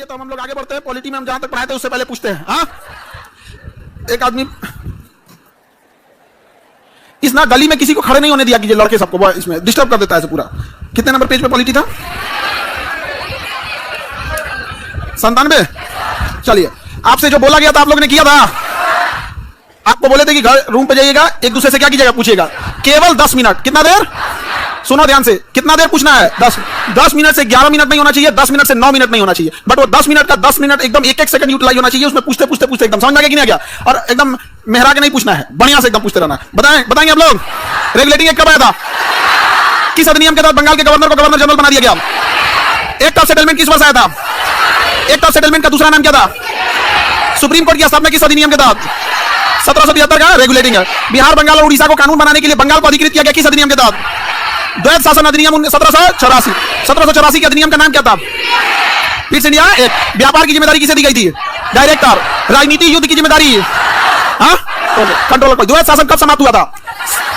चलिए तो हम लोग आगे बढ़ते हैं। पॉलिटी में हम जहां तक पढ़ाए थे उससे पहले पूछते हैं। हाँ, एक आदमी इस ना गली में किसी को खड़े नहीं होने दिया कीजिए, लड़के सबको इसमें डिस्टर्ब कर देता है पूरा। कितने नंबर पेज पे पॉलिटी था? 97। चलिए, आपसे जो बोला गया था आप लोगों ने किया था। आपको बोले थे कि घर रूम पे जाइएगा, एक दूसरे से क्या कीजिएगा पूछिएगा, केवल 10 मिनट। कितना देर? सुनो ध्यान से, कितना देर पूछना है? 10 मिनट से 11 मिनट नहीं होना चाहिए, 10 मिनट से 9 मिनट नहीं होना चाहिए, बट वो 10 मिनट का 10 मिनट एकदम एक सेकंड यूटिलाइज होना चाहिए। उसमें पूछते पूछते पूछते एकदम समझ आ गया कि नहीं आ गया? और एकदम मेहरा के नहीं पूछना है, बढ़िया से एकदम पूछते रहना है। बताएंगे आप लोग रेगुलेटिंग एक्ट कब आया था? किस अधिनियम के तहत बंगाल के गवर्नर को गवर्नर जनरल बना दिया गया? एक्ट ऑफ सेटलमेंट किस वर्ष आया था? एक्ट ऑफ सेटलमेंट का दूसरा नाम क्या था? सुप्रीम कोर्ट की स्थापना किस अधिनियम के तहत? 1773 का रेगुलेटिंग है। बिहार, बंगाल और उड़ीसा को कानून बनाने के लिए बंगाल को अधिकृत किया गया किस अधिनियम के तहत? द्वैध शासन अधिनियम 1784। 1784 के अधिनियम का नाम क्या था? फिर इंडिया एक्ट। व्यापार की जिम्मेदारी किसे दी गई थी? डायरेक्टर। राजनीति युद्ध की जिम्मेदारी कंट्रोलर। द्वैध शासन कब समाप्त हुआ था?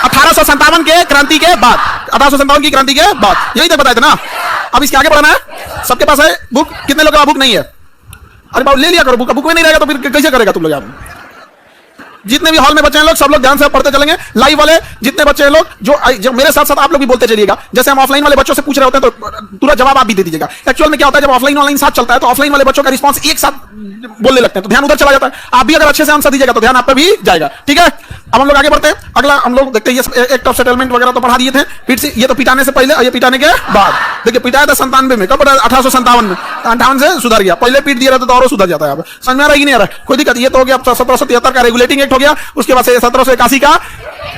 1857 के क्रांति के बाद। 1857 की क्रांति के बाद। यही तक बताए थे ना। अब इसके आगे बढ़ना है। सबके पास है बुक? कितने लोगों का बुक नहीं है? अरे बाबू ले लिया करो बुक। बुक में नहीं रहेगा तो फिर कैसे करेगा तुम लोग? जितने भी हॉल में बच्चे हैं लोग सब लोग ध्यान से पढ़ते चलेंगे। लाइव वाले जितने बच्चे हैं लोग जो मेरे साथ साथ आप लोग भी बोलते चलिएगा। जैसे हम ऑफलाइन वाले बच्चों से पूछ रहे होते हैं तो तुरंत जवाब आप भी दे दीजिएगा। एक्चुअल में क्या होता है, जब ऑफलाइन ऑनलाइन साथ चलता है तो ऑफलाइन वाले बच्चों का रिस्पांस एक साथ बोलने लगते हैं तो ध्यान उधर चला जाता है। आप भी अगर अच्छे से आंसर दीजिएगा तो ध्यान आप पे भी जाएगा। ठीक है, अब हम लोग आगे बढ़ते हैं। अगला हम लोग देखते हैं, ये एक्ट ऑफ सेटलमेंट वगैरह तो पढ़ा दिए थे। फिर से ये तो पिटाने से पहले, ये पिटाने के बाद। देखिए पिटाया था 97 में। कब पढ़ा? 1857 में। 58 से सुधर गया। पहले पीट दिया रहता तो और सुधर जाता है। समझ में आ रहा है कि नहीं आ रहा है? कोई दिक्कत? ये तो हो गया 1773 का रेगुलेटिंग एक्ट हो गया। उसके बाद 1781 का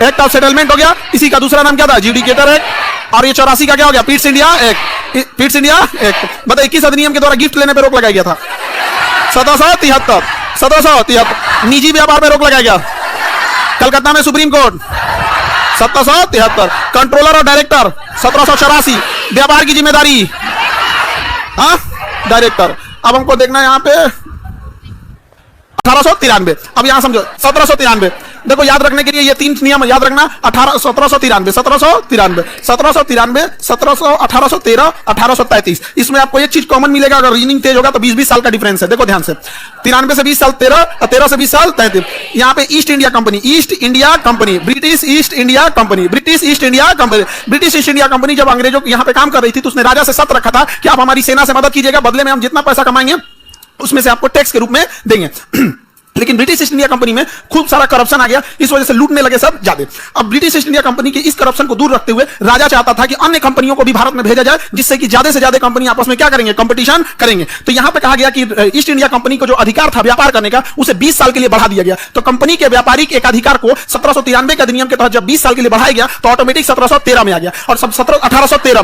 एक्ट ऑफ सेटलमेंट हो गया। इसी का दूसरा नाम क्या था? जुडिकेटर एक्ट। और ये 84 का क्या हो गया? Pitt's India act. Pitt's India act बताइए किस अधिनियम के द्वारा गिफ्ट लेने पर रोक लगाया गया था? 1773। 1773 निजी व्यापार पर रोक लगाया गया। कलकत्ता में सुप्रीम कोर्ट 1773। कंट्रोलर और डायरेक्टर 1784। व्यापार की जिम्मेदारी हाँ डायरेक्टर। अब हमको देखना है यहाँ पे 1893। अब यहां समझो 1793। देखो याद रखने के लिए ये 3 नियम याद रखना। 1793, 1793, 1793, 1813, 1833। इसमें आपको एक चीज कॉमन मिलेगा। अगर रीजनिंग तेज होगा तो 20-20 साल का डिफरेंस है। देखो ध्यान से, 93 से 20 साल 13, 13 से 20 साल 33। यहाँ पे east India company, east India company, British east India company, British east India company. British east India company जब अंग्रेजों यहाँ पे काम कर रही थी तो उसने राजा से शर्त रखा था कि आप हमारी सेना से मदद कीजिएगा, बदले में हम जितना पैसा कमाएंगे उसमें से आपको टैक्स के रूप में देंगे। लेकिन ब्रिटिश ईस्ट इंडिया कंपनी में खूब सारा करप्शन आ गया, इस वजह से लूटने लगे सब ज्यादा। अब ब्रिटिश ईस्ट इंडिया कंपनी के इस करप्शन को दूर रखते हुए राजा चाहता था कि अन्य कंपनियों को भी भारत में भेजा जाए, जिससे कि ज्यादा से ज्यादा कंपनी आपस में क्या करेंगे? कंपटीशन करेंगे। तो यहां पे कहा गया कि ईस्ट इंडिया कंपनी को जो अधिकार था व्यापार करने का, उसे 20 साल के लिए बढ़ा दिया गया। तो कंपनी के व्यापारिक एक अधिकार को 1793 के अधिनियम के तहत जब 20 साल के लिए बढ़ाया गया तो ऑटोमेटिक 1713 में आ गया। और सब 1813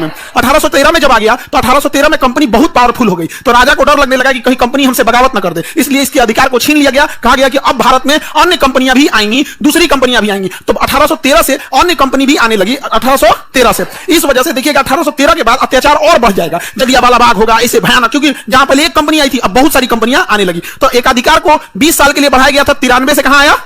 में जब आ गया तो 1813 में कंपनी बहुत पावरफुल हो गई। तो राजा को डर लगने लगा कि कहीं कंपनी हमसे बगावत न कर दे, इसलिए इसके अधिकार को छीन लिया गया। कहा गया कि अब भारत में अन्य कंपनियां भी आएंगी, दूसरी कंपनियां भी आएंगी। तो 1813 से अन्य कंपनी भी आने लगी। 1813 से इस वजह से देखिएगा 1813 के बाद अत्याचार और बढ़ जाएगा, जलियांवाला बाग होगा, ऐसे भयानक। क्योंकि जहां पहले एक कंपनी आई थी अब बहुत सारी कंपनियां आने लगी। तो एक अधिकार को 20 साल के लिए बढ़ाया गया था। 93 से कहां आया?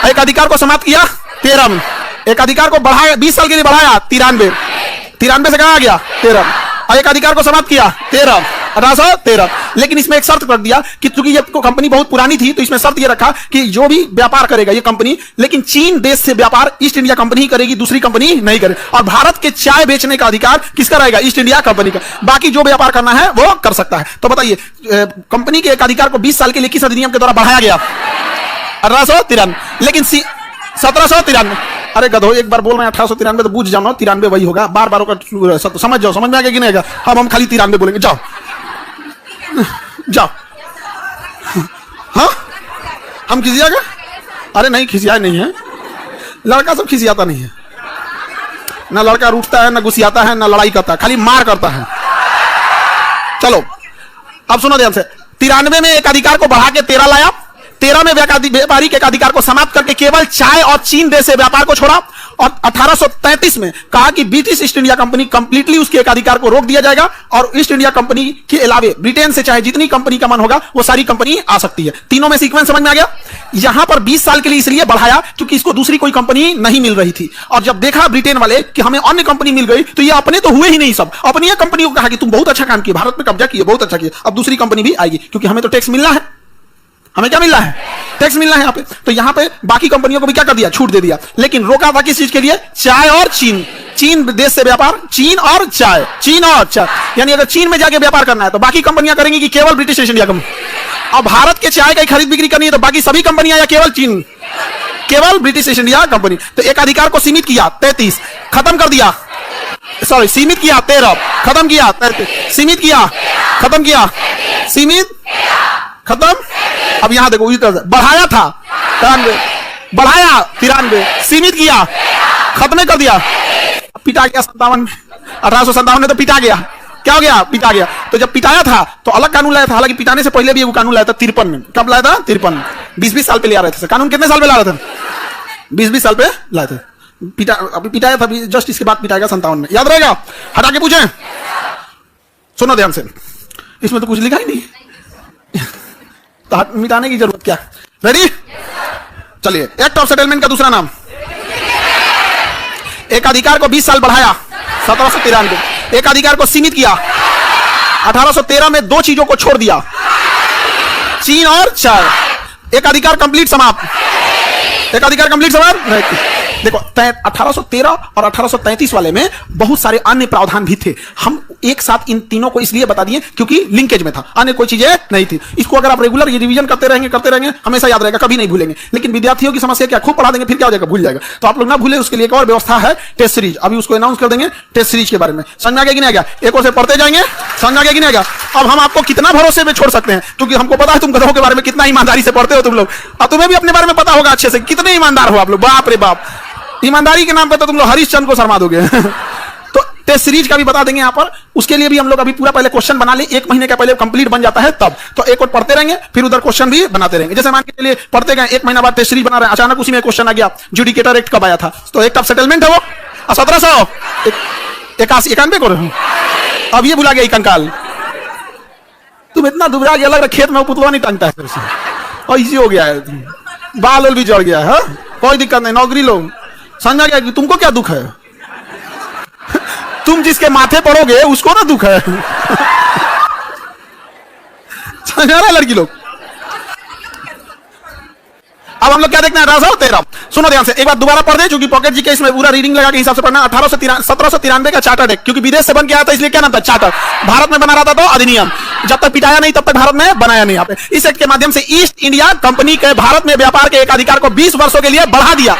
एक अधिकार को समाप्त किया 13 में। एक अधिकार को बढ़ाया 20 साल के लिए बढ़ाया 93 से कहां आ गया? 13। और एक अधिकार को समाप्त किया 1813। लेकिन इसमें एक शर्त रख दिया कि चूंकि ये कंपनी बहुत पुरानी थी तो इसमें शर्त ये रखा कि जो भी व्यापार करेगा ये कंपनी, लेकिन चीन देश से व्यापार ईस्ट इंडिया कंपनी ही करेगी, दूसरी कंपनी नहीं करे। और भारत के चाय बेचने का अधिकार किसका रहेगा? ईस्ट इंडिया कंपनी का। बाकी जो व्यापार करना है वो कर सकता है। तो बताइए कंपनी के एक अधिकार को 20 साल के लिए किस अधिनियम के द्वारा बढ़ाया गया? 1893। लेकिन 1793। अरे गधो, एक बार बोल रहे हैं 1893 तो बूझ जाओ 93 वही होगा। बार बार समझ जाओ, समझ में आ गया कि नहीं? हम खाली 93 बोलेंगे। जाओ जाओ। हाँ हम खिसिया गए? अरे नहीं खिसिया नहीं है, लड़का सब खिसियाता नहीं है। ना लड़का रूठता है, ना गुस्सियाता है, ना लड़ाई करता है, खाली मार करता है। चलो अब सुनो ध्यान से। 93 में एक अधिकार को बढ़ा के 13 लाया। 1813 में व्यापारिक एकाधिकार को समाप्त करके केवल चाय और चीन देश से व्यापार को छोड़ा और 1833 में कहा कि British east India company completely उसके एकाधिकार को रोक दिया जाएगा और ईस्ट इंडिया कंपनी के अलावे ब्रिटेन से चाहे जितनी कंपनी का मन होगा वो सारी कंपनी आ सकती है। तीनों में सीक्वेंस समझ में आ गया। यहां पर 20 साल के लिए इसलिए बढ़ाया क्योंकि इसको दूसरी कोई कंपनी नहीं मिल रही थी, और जब देखा ब्रिटेन वाले कि हमें अन्य कंपनी मिल गई तो ये अपने तो हुए ही नहीं, सब अपनी कंपनी को कहा कि तुम बहुत अच्छा काम किए, भारत में कब्जा किए, बहुत अच्छा किए, अब दूसरी कंपनी भी आएगी क्योंकि हमें तो टैक्स मिलना है। हमें क्या मिल रहा है? टैक्स मिलना है यहाँ पे। तो यहाँ पे बाकी कंपनियों को भी क्या कर दिया? छूट दे दिया। लेकिन रोका था किस चीज के लिए? चाय और चीन। चीन देश से व्यापार, चीन और चाय, चीन और चाय, यानी अगर चीन में जाके व्यापार करना है तो बाकी कंपनियां करेंगी कि केवल ब्रिटिश ईस्ट इंडिया कंपनी। अब भारत के चाय की खरीद बिक्री करनी है तो बाकी सभी कंपनियां या केवल चीन? केवल ब्रिटिश ईस्ट इंडिया कंपनी। तो एक अधिकार को सीमित किया 33, खत्म कर दिया, सॉरी सीमित किया 13, खत्म किया 33, सीमित किया, खत्म किया, सीमित, खत्म। अब यहां देखो इस तरह से बढ़ाया था 93, बढ़ाया 93, सीमित किया, खत्म कर दिया, पिटा गया 57 में, 1857 में तो पिटा गया। क्या हो गया? पिटा गया। तो जब पिटाया था तो अलग कानून लाया था, हालांकि पिटाने से पहले भी वो कानून लाया था 53 में। कब लाया था? 53 में। 20-20 साल पे ले आ रहे थे कानून। कितने साल पे ला रहे थे? 20-20 साल पे लाए थे। अभी पिटाया था, जस्ट इसके बाद पिटाएगा 57 में। याद रहेगा? हटा के पूछे, सुनो ध्यान से, इसमें तो कुछ लिखा ही नहीं, तो मिटाने की जरूरत क्या? रेडी? चलिए, एक्ट ऑफ सेटलमेंट का दूसरा नाम, एक अधिकार को 20 साल बढ़ाया 1793, एक अधिकार को सीमित किया 1813 में, दो चीजों को छोड़ दिया, चीन और चाय। एक अधिकार कंप्लीट समाप्त, एक अधिकार कंप्लीट समाप्त। देखो 1813 और 1833 वाले में बहुत सारे अन्य प्रावधान भी थे। हम एक साथ इन तीनों को इसलिए बता दिए क्योंकि लिंकेज में था, अन्य कोई चीजें नहीं थी। इसको अगर आप रेगुलर रिवीजन करते रहेंगे हमेशा याद रहेगा, कभी नहीं भूलेंगे। लेकिन विद्यार्थियों की समस्या क्या, खूब पढ़ा देंगे फिर क्या हो जाएगा? भूल जाएगा। तो आप लोग ना भूले, उसके लिए एक और व्यवस्था है, टेस्ट सीरीज। अभी उसको अनाउंस कर देंगे, टेस्ट सीरीज के बारे में। समझ में आ गया कि नहीं आ गया? एक और से पढ़ते जाएंगे, समझ में आ गया कि नहीं आ गया? अब हम आपको कितना भरोसे में छोड़ सकते हैं, क्योंकि हमको पता है तुम गधों के बारे में कितना ईमानदारी से पढ़ते हो तुम लोग, और तुम्हें भी अपने बारे में पता होगा अच्छे से कितने ईमानदार हो आप लोग। बाप रे बाप, ईमानदारी के नाम पे तो तुम लोग हरिश्चंद्र को शर्मा दोगे। तो टेस्ट सीरीज का भी बता देंगे यहाँ पर। उसके लिए भी हम लोग अभी पूरा पहले क्वेश्चन बना ले, 1 महीने का पहले कंप्लीट बन जाता है तब। तो एक और पढ़ते रहेंगे, फिर उधर क्वेश्चन भी बनाते रहेंगे। जैसे मान के चलिए पढ़ते गए, 1 महीना बाद टेस्ट सीरीज बना रहे हैं, अचानक उसी में क्वेश्चन आ गया, जुडिकेटर एक्ट कब आया था? तो एक्ट ऑफ सेटलमेंट है वो 1791 को। अब ये भुला गया कंकाल, तुम इतना दुबरा गया, लग रहा खेत में पुतवा नहीं टांगता है, और इजी हो गया है, बाल भी जड़ गया है, कोई दिक्कत नहीं, नौकरी लो। समझा गया कि तुमको क्या दुख है? तुम जिसके माथे पड़ोगे उसको ना दुख है। समझ आ रहा है लड़की लोग? अब हम लोग क्या देखना है? 1813। सुनो ध्यान से, एक बार दोबारा पढ़ दे, क्योंकि पॉकेट जी के इसमें पूरा रीडिंग लगा के हिसाब से पढ़ना। 1793 का चार्टर्ड एक्ट, क्योंकि विदेश से बन के आया था इसलिए क्या नाम था? चार्टर। भारत में बना रहा था तो अधिनियम। जब तक पिटाया नहीं तब तक भारत में बनाया नहीं। यहाँ पे इस एक्ट के माध्यम से ईस्ट इंडिया कंपनी के भारत में व्यापार के एक अधिकार को 20 वर्षों के लिए बढ़ा दिया,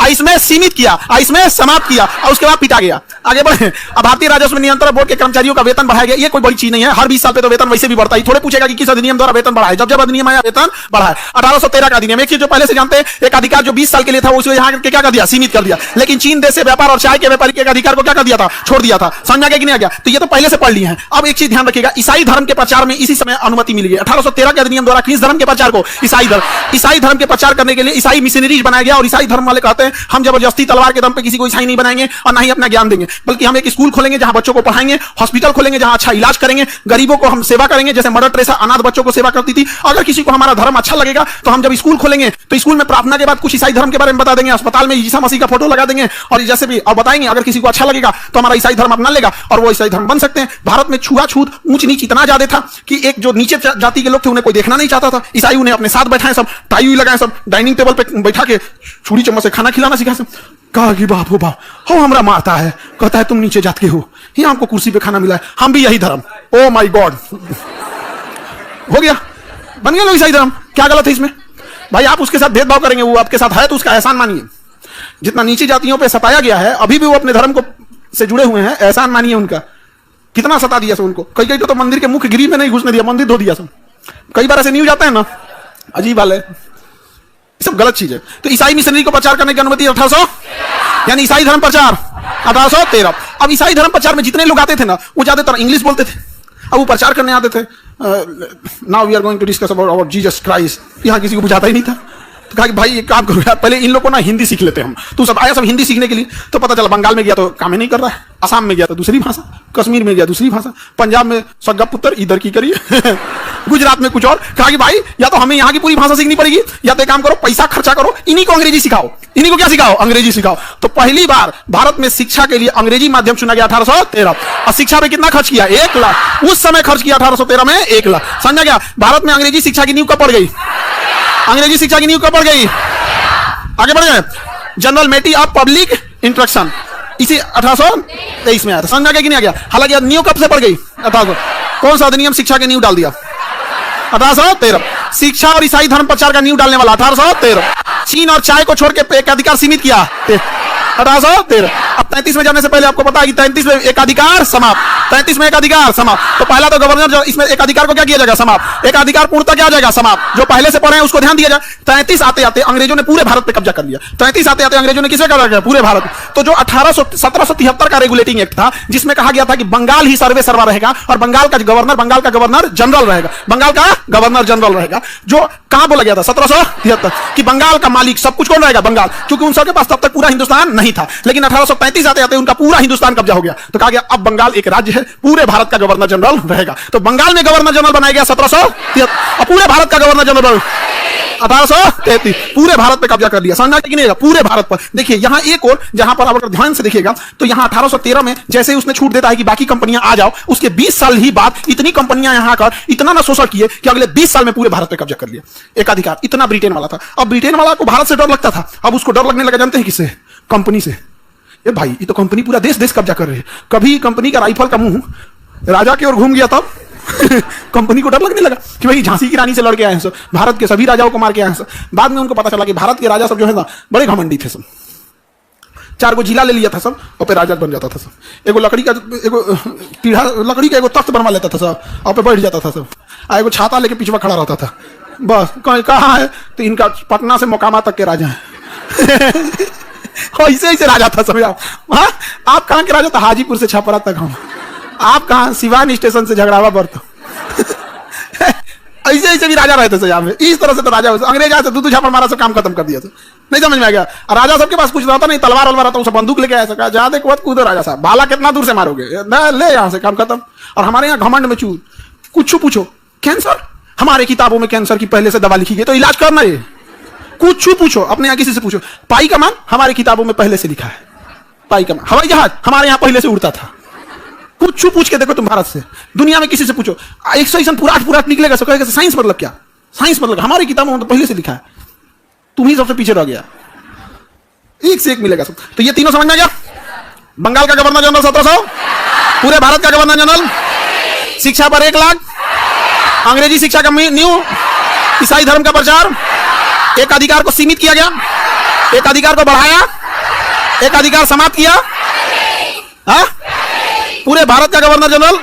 इसमें सीमित किया, इसमें समाप्त किया, और उसके बाद पिटा गया। आगे बढ़े। अब भारतीय राजस्व नियंत्रण बोर्ड के कर्मचारियों का वेतन बढ़ाया गया। ये कोई बड़ी चीज नहीं है, हर 20 साल पे तो वेतन वैसे भी बढ़ता है। थोड़े पूछेगा कि किस अधिनियम द्वारा वेतन बढ़ा है? जब अधिनियम आया वेतन बढ़ा है। 1813 का अधिनियम। एक चीज जो पहले से जानते हैं, एक अधिकार जो 20 साल के लिए था उसे यहाँ क्या कर दिया? सीमित कर दिया। लेकिन चीन देश से व्यापार और चाय के व्यापारिक अधिकार को क्या कर दिया था? छोड़ दिया था। समझ में आ गया कि नहीं आ गया? तो ये तो पहले से पढ़ लिए हैं। अब एक चीज ध्यान रखिएगा, ईसाई धर्म के प्रचार में इसी समय अनुमति मिली है। 1813 के अधिनियम द्वारा किस धर्म के प्रचार को? ईसाई धर्म के प्रचार करने के लिए ईसाई मिशनरीज बनाया गया। और ईसाई धर्म वाले कहते हैं हम जबरदस्ती तलवार के दम पे किसी को ईसाई नहीं बनाएंगे और ना ही अपना ज्ञान देंगे, बल्कि हम एक स्कूल खोलेंगे जहां बच्चों को पढ़ाएंगे, हॉस्पिटल खोलेंगे जहां अच्छा इलाज करेंगे, गरीबों को हम सेवा करेंगे, जैसे मदर टेरेसा अनाथ बच्चों को सेवा करती थी। अगर किसी को हमारा धर्म अच्छा लगेगा तो हम जब स्कूल खोलेंगे तो स्कूल में प्रार्थना के बाद कुछ ईसाई धर्म के बारे में बता देंगे, अस्पताल में ईसा मसीह का फोटो लगा देंगे, और जैसे भी और बताएंगे अगर किसी को अच्छा लगेगा तो हमारा ईसाई धर्म अपना लेगा और वो ईसाई धर्म बन सकते हैं। भारत में छुआछूत, ऊंच नीच इतना ज्यादा था कि एक जो नीचे जाति के लोग थे उन्हें कोई देखना नहीं चाहता था। ईसाई उन्हें अपने साथ बैठाए, सब टाई लगाए, सब डाइनिंग टेबल पे बैठा के छुरी चम्मच से खाना खिलाना सिखा। सब कहा कि बाप हो बाप, हो हमरा मारता है, कहता है तुम नीचे जात के हो, यहाँ हमको कुर्सी पे खाना मिला है, हम भी यही धर्म। ओ माय गॉड, हो गया, बन गया लोग ईसाई धर्म। क्या गलत है इसमें भाई? आप उसके साथ भेदभाव करेंगे, वो आपके साथ है तो उसका एहसान मानिए। जितना नीचे जातियों पे सताया गया है, अभी भी वो अपने धर्म को से जुड़े हुए हैं, एहसान मानिए उनका। कितना सता दिया उनको। कई कई तो मंदिर के मुख्य गिरी में नहीं घुसने दिया, मंदिर धो दिया सब। कई बार ऐसे न्यूज आते हैं ना, अजीब हाल है, सब गलत चीज है। तो ईसाई मिशनरी को प्रचार करने की अनुमति 1800, यानी ईसाई धर्म प्रचार 1813। अब ईसाई धर्म प्रचार में जितने लोग आते थे ना, वो ज्यादातर इंग्लिश बोलते थे। अब वो प्रचार करने आते थे now we are going to discuss about Jesus Christ. यहाँ किसी को बुझाता ही नहीं था, तो कहा कि भाई एक काम करो यार, पहले इन लोग को ना हिंदी सीख लेते हम। तू सब आया सब हिंदी सीखने के लिए, तो पता चला बंगाल में गया तो काम ही नहीं कर रहा है, असम में गया तो दूसरी भाषा, कश्मीर में गया दूसरी भाषा, पंजाब में सग्गा पुत्र इधर की करिए गुजरात में कुछ और। कहा कि भाई या तो हमें यहाँ की पूरी भाषा सीखनी पड़ेगी, या तो एक काम करो पैसा खर्चा करो, इन्हीं को अंग्रेजी सिखाओ। इन्हीं को क्या सिखाओ? अंग्रेजी सिखाओ। तो पहली बार भारत में शिक्षा के लिए अंग्रेजी माध्यम चुना गया 1813। और शिक्षा में कितना खर्च किया? 1 लाख। उस समय खर्च किया 1813 में 1 लाख। समझा गया? भारत में अंग्रेजी शिक्षा की नींव कब पड़ गई? अंग्रेजी शिक्षा की नींव कब पड़ गई? आगे बढ़ गए। जनरल मेटी ऑफ पब्लिक इंस्ट्रक्शन इसी 1823 में आया था। समझ गया कि नहीं आ गया? हालांकि नींव कब से पड़ गई? 1800। कौन सा अधिनियम शिक्षा की नींव डाल दिया? 1813। शिक्षा और ईसाई धर्म प्रचार का नींव डालने वाला 1813। चीन और चाय को छोड़ के एक अधिकार सीमित किया 1813। अब 33 में जाने से पहले आपको पता है कि 33 में एक अधिकार समाप्त, 33 में एक अधिकार समाप्त। तो पहला तो गवर्नर, इसमें एक अधिकार को क्या किया जाएगा? समाप्त। एक अधिकार पूर्णतः क्या आ जाएगा? समाप्त। जो पहले से पढ़े हैं उसको ध्यान दिया जाए। 33 आते आते अंग्रेजों ने पूरे भारत पे कब्जा कर लिया। 33 आते आते अंग्रेजों ने किसे कब्जा किया? पूरे भारत। तो जो 1773 का रेगुलेटिंग एक्ट था, जिसमें कहा गया था कि बंगाल ही सर्वे सर्वा रहेगा और बंगाल का गवर्नर जनरल रहेगा, बंगाल का गवर्नर जनरल रहेगा। जो कहां बोला गया था? 1773 कि बंगाल का मालिक सब कुछ कौन रहेगा? बंगाल। क्योंकि उन सबके पास तब तक पूरा हिंदुस्तान नहीं था, लेकिन 1835 आते आते उनका पूरा हिंदुस्तान कब्जा हो गया। तो कहा गया अब बंगाल एक राज्य है, पूरे भारत का गवर्नर जनरल रहेगा। तो बंगाल में गवर्नर जनरल बनाया गया 1773 और पूरे भारत का गवर्नर जनरल 1833। पूरे भारत पे कब्जा कर लिया। समझना कि नहीं? पूरे भारत पर। देखिए यहां एक और, जहां पर आप अगर ध्यान से देखिएगा तो यहां 1813 में जैसे ही उसने छूट देता है कि बाकी कंपनियां आ जाओ, उसके 20 साल ही बाद इतनी कंपनियां यहां आकर इतना ना शोषण किए कि अगले 20 साल में पूरे भारत पे कब्जा कर लिया। एक अधिकार इतना ब्रिटेन वाला था। अब ब्रिटेन वाला को भारत से डर लगता था, अब उसको डर लगने लगा जानते हैं किससे? कंपनी से। ये भाई ये तो कंपनी पूरा देश देश कब्जा कर रही है। कभी कंपनी का राइफल का मुंह राजा की ओर घूम गया तब कंपनी को डर लगने लगा कि भाई झांसी की रानी से लड़के आए हैं सब, भारत के सभी राजाओं को मार के आए हैं सब। बाद में उनको पता चला कि भारत के राजा सब जो है ना बड़े घमंडी थे सब। 4 गो जिला ले लिया था सब और पे राजा बन जाता था सब। एगो लकड़ी का एगो पीढ़ा, लकड़ी का एगो तख्त बनवा लेता था सब और पे बैठ जाता था सब। एगो छाता लेके पिछवा खड़ा रहता था। बस कहाँ है? तो इनका पटना से मोकामा तक के राजा है ऐसे ऐसे राजा था सब। आप कहाँ के राजा? था हाजीपुर से छपरा तक हम। आप कहाँ? सिवान स्टेशन से झगड़ावा बर्त ऐसे ऐसे भी राजा रहते थे यहाँ में। इस तरह से तो राजा अंग्रेज आए थे, दूध झापड़ मारा से काम खत्म कर दिया था। नहीं समझ में आ गया? राजा सबके पास कुछ रहता नहीं, तलवार वलवार रहता, उसे बंदूक लेके आया सका ज्यादा कुछ कूदो राजा साहब, भाला कितना दूर से मारोगे, ले यहाँ से काम खत्म। और हमारे यहाँ घमंड में चूर कुछ पूछो, कैंसर हमारे किताबों में कैंसर की पहले से दवा लिखी गई तो इलाज करना है। कुछ पूछो अपने यहाँ किसी से पूछो, पाई का मान हमारे किताबों में पहले से लिखा है। पाई का मान, हवाई जहाज हमारे यहाँ पहले से उड़ता था। कुछ पूछ के देखो तुम भारत से, दुनिया में किसी से पूछो, 100 पुराट निकलेगा। सब कहेगा साइंस मतलब क्या? साइंस मतलब हमारी किताबों में तो पहले से लिखा है, तुम ही सबसे पीछे रह गया। एक से एक मिलेगा सब। तो ये तीनों समझ में आ गया? बंगाल का गवर्नर जनरल 1700, पूरे भारत का गवर्नर जनरल, शिक्षा पर 1 लाख, अंग्रेजी शिक्षा का न्यू, ईसाई धर्म का प्रचार, एक अधिकार को सीमित किया गया, एक अधिकार को बढ़ाया, एक अधिकार समाप्त किया। हाँ? पूरे भारत का गवर्नर जनरल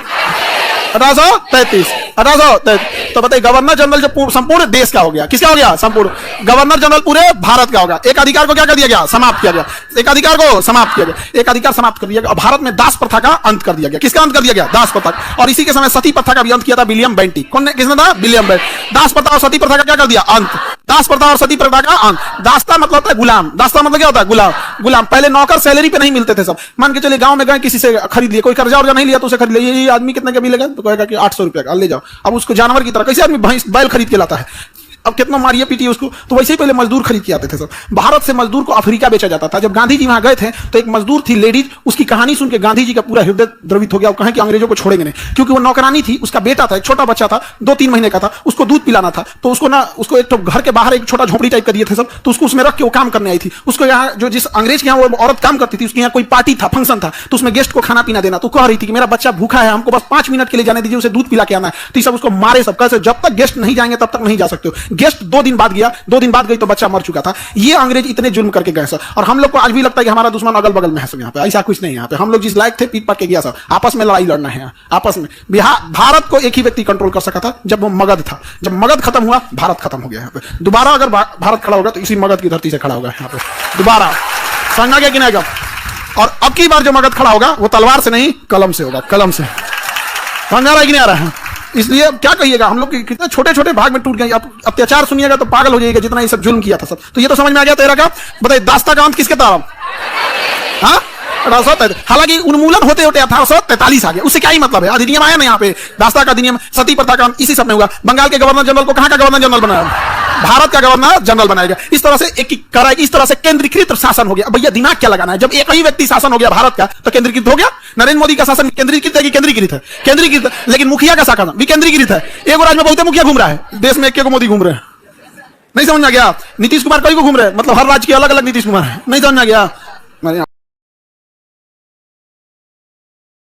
1833। तो बताइए गवर्नर जनरल जो संपूर्ण देश का हो गया, किसका हो गया? संपूर्ण। गवर्नर जनरल पूरे भारत का होगा। एक अधिकार को क्या कर दिया गया? समाप्त किया गया। एक अधिकार को समाप्त किया गया, एक अधिकार समाप्त कर दिया गया। भारत में दास प्रथा का अंत कर दिया गया। किसका अंत कर दिया गया? दास प्रथा। और इसी के समय सती प्रथा का भी अंत किया था विलियम बेंटिक। कौन ने? किसने था? William Bentinck. दास प्रथा और सती प्रथा का क्या कर दिया? अंत। दास प्रथा और सती प्रथा का अंत। दास्ता मतलब होता है गुलाम। दास्ता मतलब क्या होता है? गुलाम। गुलाम पहले नौकर सैलरी पे नहीं मिलते थे सब। मान के चलिए गांव में गए, किसी से खरीद लिए, कोई कर्जा वर्जा नहीं लिया तो उसे खरीद लिया। ये आदमी कितने का मिलेगा? तो कहेगा कि 800 रुपया का, ले जाओ। अब उसको जानवर की तरह, कैसे आदमी भैंस बैल खरीद के लाता है, अब कितना मारिए पीटिए उसको, तो वैसे ही पहले मजदूर खरीद के आते थे सब। भारत से मजदूर को अफ्रीका बेचा जाता था। जब गांधी जी वहां गए थे तो एक मजदूर थी लेडीज, उसकी कहानी सुन के गांधी जी का पूरा हृदय द्रवित हो गया। वो कहे कि अंग्रेजों को छोड़ेंगे नहीं, क्योंकि वो नौकरानी थी, उसका बेटा था, एक छोटा बच्चा था, 2-3 महीने का था, उसको दूध पिलाना था। तो उसको एक तो घर के बाहर एक छोटा झोपड़ी टाइप का दिए थे सब, तो उसको उसमें रख के वो काम करने आई थी। उसको यहाँ जो जिस अंग्रेज के यहाँ वो औरत काम करती थी, उसके यहाँ कोई पार्टी था, फंक्शन था, तो उसमें गेस्ट को खाना पीना देना। तो कह रही थी कि मेरा बच्चा भूखा है, हमको बस 5 मिनट के लिए जाने दीजिए, उसे दूध पिला के आना है। तो सब उसको मारे सब, कैसे जब तक गेस्ट नहीं जाएंगे तब तक नहीं जा सकते हो। गेस्ट 2 दिन बाद गया, 2 दिन बाद गई तो बच्चा मर चुका था। ये अंग्रेज इतने जुल्म करके गए सर। और हम लोग को आज भी लगता है कि हमारा दुश्मन अगल बगल में है सब। यहाँ पे ऐसा कुछ नहीं है। यहाँ पे हम लोग जिस लायक थे पीट पाट के गया सर, आपस में लड़ाई लड़ना है आपस में। भारत को एक ही व्यक्ति कंट्रोल कर सका था, जब वो मगध था। जब मगध खत्म हुआ, भारत खत्म हो गया। यहाँ पे दोबारा अगर भारत खड़ा होगा तो इसी मगध की धरती से खड़ा होगा यहाँ पे दोबारा। समझा गया कि नहीं? और अब की बार जो मगध खड़ा होगा वो तलवार से नहीं, कलम से होगा, कलम से। समझा रहा है कि नहीं आ रहा है? इसलिए क्या कहिएगा, हम लोग कितने छोटे छोटे भाग में टूट गए। अब अत्याचार सुनिएगा तो पागल हो जाइएगा, जितना ये सब जुल्म किया था सब। तो ये तो समझ में आ गया तेरा का। बताइए दास्ता का अंत किसके था? हाँ 1843। हालांकि उन्मूलन होते होते 1843 आ गया। उससे क्या ही मतलब है? अधिनियम आया ना यहाँ पे, दास्ता का अधिनियम, सती प्रथा का इसी सब में हुआ। बंगाल के गवर्नर जनरल को कहाँ का गवर्नर जनरल बनाया? भारत का गवर्नर जनरल बनाएगा। इस तरह से इस तरह से केंद्रीकृत शासन हो गया। भैया दिमाग क्या लगाना है? जब एक ही व्यक्ति शासन हो गया भारत का तो केंद्रीकृत हो गया। नरेंद्र मोदी का शासन केंद्रीकृत है कि केंद्रीकृत है? केंद्रीकृत। लेकिन मुखिया का शासन विकेंद्रीकृत है। एक राज्य में बहुत मुखिया घूम रहा है, देश में एक को मोदी घूम रहे हैं। नहीं समझ में आ गया? नीतीश कुमार कई को घूम रहे हैं, मतलब हर राज्य के अलग अलग नीतीश कुमार है। नहीं समझ में आ गया?